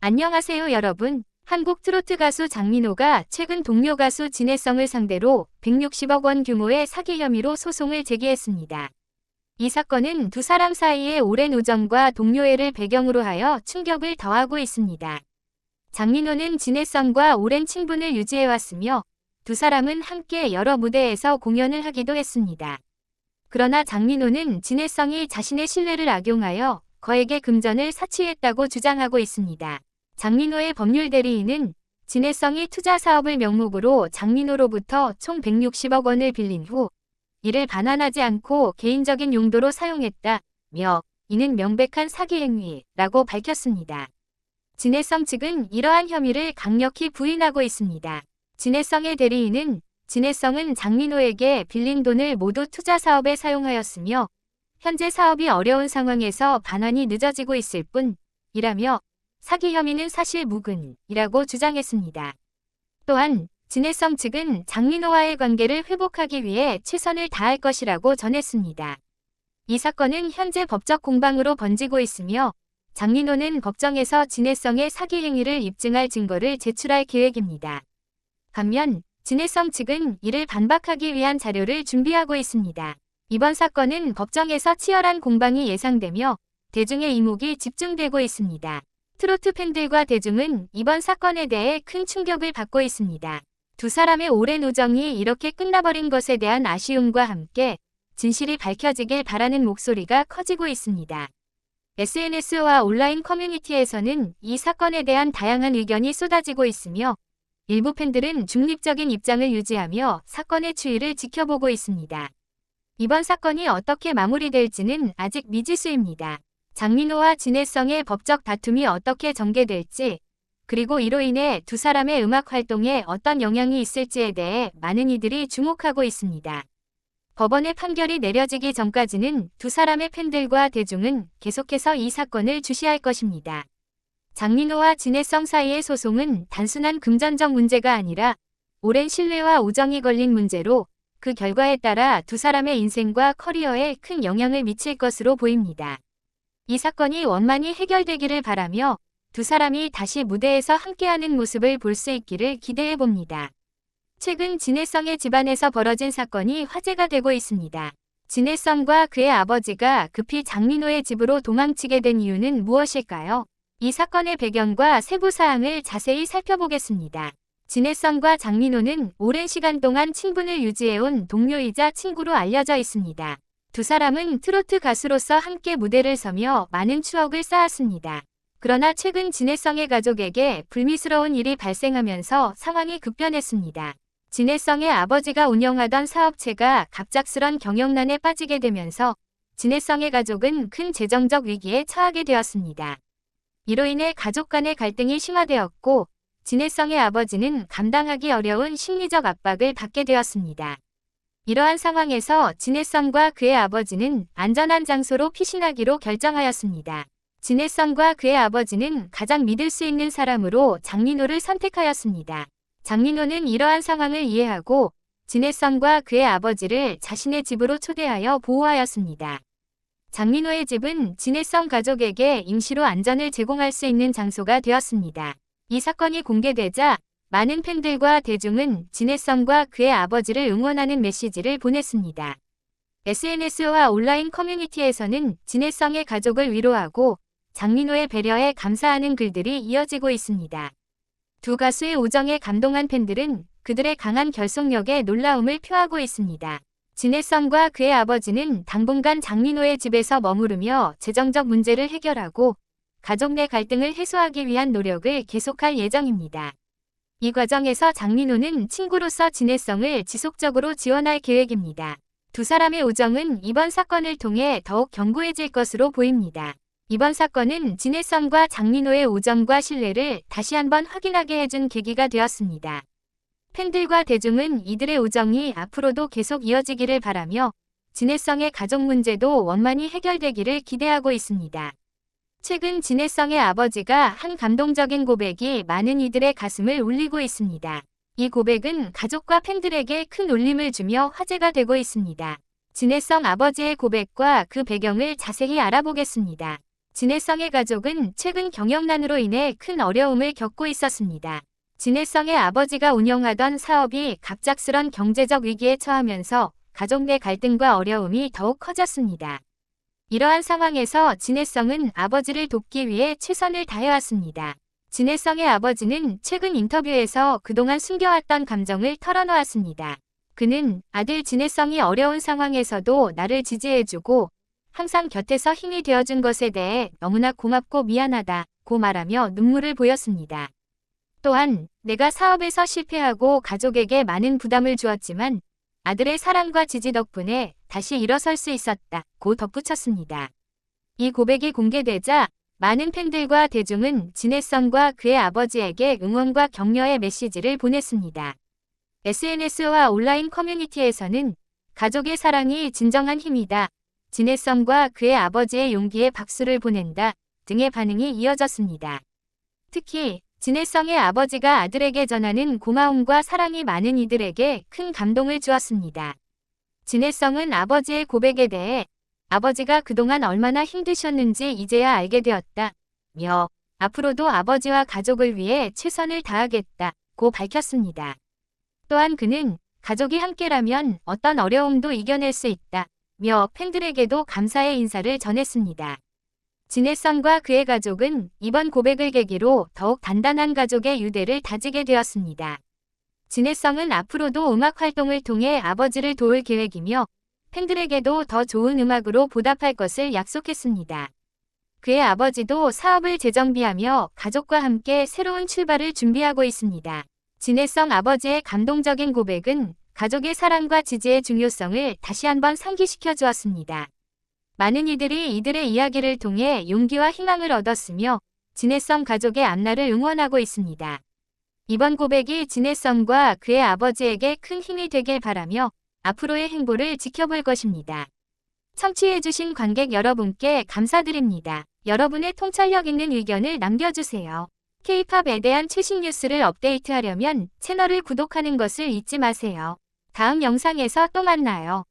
안녕하세요 여러분. 한국 트로트 가수 장민호가 최근 동료 가수 진해성을 상대로 160억 원 규모의 사기 혐의로 소송을 제기했습니다. 이 사건은 두 사람 사이의 오랜 우정과 동료애를 배경으로 하여 충격을 더하고 있습니다. 장민호는 진해성과 오랜 친분을 유지해왔으며 두 사람은 함께 여러 무대에서 공연을 하기도 했습니다. 그러나 장민호는 진해성이 자신의 신뢰를 악용하여 거액의 금전을 사치했다고 주장하고 있습니다. 장민호의 법률 대리인은 진해성이 투자 사업을 명목으로 장민호로부터 총 160억 원을 빌린 후 이를 반환하지 않고 개인적인 용도로 사용했다며 이는 명백한 사기 행위라고 밝혔습니다. 진해성 측은 이러한 혐의를 강력히 부인하고 있습니다. 진해성의 대리인은 진해성은 장민호에게 빌린 돈을 모두 투자 사업에 사용하였으며 현재 사업이 어려운 상황에서 반환이 늦어지고 있을 뿐이라며 사기 혐의는 사실 무근이라고 주장했습니다. 또한 진해성 측은 장민호와의 관계를 회복하기 위해 최선을 다할 것이라고 전했습니다. 이 사건은 현재 법적 공방으로 번지고 있으며 장민호는 법정에서 진해성의 사기 행위를 입증할 증거를 제출할 계획입니다. 반면 진해성 측은 이를 반박하기 위한 자료를 준비하고 있습니다. 이번 사건은 법정에서 치열한 공방이 예상되며 대중의 이목이 집중되고 있습니다. 트로트 팬들과 대중은 이번 사건에 대해 큰 충격을 받고 있습니다. 두 사람의 오랜 우정이 이렇게 끝나버린 것에 대한 아쉬움과 함께 진실이 밝혀지길 바라는 목소리가 커지고 있습니다. SNS와 온라인 커뮤니티에서는 이 사건에 대한 다양한 의견이 쏟아지고 있으며 일부 팬들은 중립적인 입장을 유지하며 사건의 추이를 지켜보고 있습니다. 이번 사건이 어떻게 마무리될지는 아직 미지수입니다. 장민호와 진해성의 법적 다툼이 어떻게 전개될지, 그리고 이로 인해 두 사람의 음악 활동에 어떤 영향이 있을지에 대해 많은 이들이 주목하고 있습니다. 법원의 판결이 내려지기 전까지는 두 사람의 팬들과 대중은 계속해서 이 사건을 주시할 것입니다. 장민호와 진해성 사이의 소송은 단순한 금전적 문제가 아니라 오랜 신뢰와 우정이 걸린 문제로 그 결과에 따라 두 사람의 인생과 커리어에 큰 영향을 미칠 것으로 보입니다. 이 사건이 원만히 해결되기를 바라며 두 사람이 다시 무대에서 함께하는 모습을 볼 수 있기를 기대해 봅니다. 최근 진해성의 집안에서 벌어진 사건이 화제가 되고 있습니다. 진해성과 그의 아버지가 급히 장민호의 집으로 도망치게 된 이유는 무엇일까요? 이 사건의 배경과 세부 사항을 자세히 살펴보겠습니다. 진해성과 장민호는 오랜 시간 동안 친분을 유지해온 동료이자 친구로 알려져 있습니다. 두 사람은 트로트 가수로서 함께 무대를 서며 많은 추억을 쌓았습니다. 그러나 최근 진해성의 가족에게 불미스러운 일이 발생하면서 상황이 급변했습니다. 진해성의 아버지가 운영하던 사업체가 갑작스런 경영난에 빠지게 되면서 진해성의 가족은 큰 재정적 위기에 처하게 되었습니다. 이로 인해 가족 간의 갈등이 심화되었고 진해성의 아버지는 감당하기 어려운 심리적 압박을 받게 되었습니다. 이러한 상황에서 진해성과 그의 아버지는 안전한 장소로 피신하기로 결정하였습니다. 진해성과 그의 아버지는 가장 믿을 수 있는 사람으로 장민호를 선택하였습니다. 장민호는 이러한 상황을 이해하고 진해성과 그의 아버지를 자신의 집으로 초대하여 보호하였습니다. 장민호의 집은 진해성 가족에게 임시로 안전을 제공할 수 있는 장소가 되었습니다. 이 사건이 공개되자 많은 팬들과 대중은 진해성과 그의 아버지를 응원하는 메시지를 보냈습니다. SNS와 온라인 커뮤니티에서는 진해성의 가족을 위로하고 장민호의 배려에 감사하는 글들이 이어지고 있습니다. 두 가수의 우정에 감동한 팬들은 그들의 강한 결속력에 놀라움을 표하고 있습니다. 진해성과 그의 아버지는 당분간 장민호의 집에서 머무르며 재정적 문제를 해결하고 가족 내 갈등을 해소하기 위한 노력을 계속할 예정입니다. 이 과정에서 장민호는 친구로서 진해성을 지속적으로 지원할 계획입니다. 두 사람의 우정은 이번 사건을 통해 더욱 견고해질 것으로 보입니다. 이번 사건은 진해성과 장민호의 우정과 신뢰를 다시 한번 확인하게 해준 계기가 되었습니다. 팬들과 대중은 이들의 우정이 앞으로도 계속 이어지기를 바라며 진해성의 가족 문제도 원만히 해결되기를 기대하고 있습니다. 최근 진해성의 아버지가 한 감동적인 고백이 많은 이들의 가슴을 울리고 있습니다. 이 고백은 가족과 팬들에게 큰 울림을 주며 화제가 되고 있습니다. 진해성 아버지의 고백과 그 배경을 자세히 알아보겠습니다. 진해성의 가족은 최근 경영난으로 인해 큰 어려움을 겪고 있었습니다. 진해성의 아버지가 운영하던 사업이 갑작스런 경제적 위기에 처하면서 가족 내 갈등과 어려움이 더욱 커졌습니다. 이러한 상황에서 진해성은 아버지를 돕기 위해 최선을 다해왔습니다. 진해성의 아버지는 최근 인터뷰에서 그동안 숨겨왔던 감정을 털어놓았습니다. 그는 아들 진해성이 어려운 상황에서도 나를 지지해주고 항상 곁에서 힘이 되어준 것에 대해 너무나 고맙고 미안하다고 말하며 눈물을 보였습니다. 또한 내가 사업에서 실패하고 가족에게 많은 부담을 주었지만 아들의 사랑과 지지 덕분에 다시 일어설 수 있었다고 덧붙였습니다. 이 고백이 공개되자 많은 팬들과 대중은 진해성과 그의 아버지에게 응원과 격려의 메시지를 보냈습니다. SNS와 온라인 커뮤니티에서는 가족의 사랑이 진정한 힘이다. 진해성과 그의 아버지의 용기에 박수를 보낸다 등의 반응이 이어졌습니다. 특히 진해성의 아버지가 아들에게 전하는 고마움과 사랑이 많은 이들에게 큰 감동을 주었습니다. 진해성은 아버지의 고백에 대해 아버지가 그동안 얼마나 힘드셨는지 이제야 알게 되었다며 앞으로도 아버지와 가족을 위해 최선을 다하겠다고 밝혔습니다. 또한 그는 가족이 함께라면 어떤 어려움도 이겨낼 수 있다며 팬들에게도 감사의 인사를 전했습니다. 진해성과 그의 가족은 이번 고백을 계기로 더욱 단단한 가족의 유대를 다지게 되었습니다. 진해성은 앞으로도 음악 활동을 통해 아버지를 도울 계획이며 팬들에게도 더 좋은 음악으로 보답할 것을 약속했습니다. 그의 아버지도 사업을 재정비하며 가족과 함께 새로운 출발을 준비하고 있습니다. 진해성 아버지의 감동적인 고백은 가족의 사랑과 지지의 중요성을 다시 한번 상기시켜 주었습니다. 많은 이들이 이들의 이야기를 통해 용기와 희망을 얻었으며 진해성 가족의 앞날을 응원하고 있습니다. 이번 고백이 진해성과 그의 아버지에게 큰 힘이 되길 바라며 앞으로의 행보를 지켜볼 것입니다. 청취해주신 관객 여러분께 감사드립니다. 여러분의 통찰력 있는 의견을 남겨주세요. K-팝에 대한 최신 뉴스를 업데이트하려면 채널을 구독하는 것을 잊지 마세요. 다음 영상에서 또 만나요.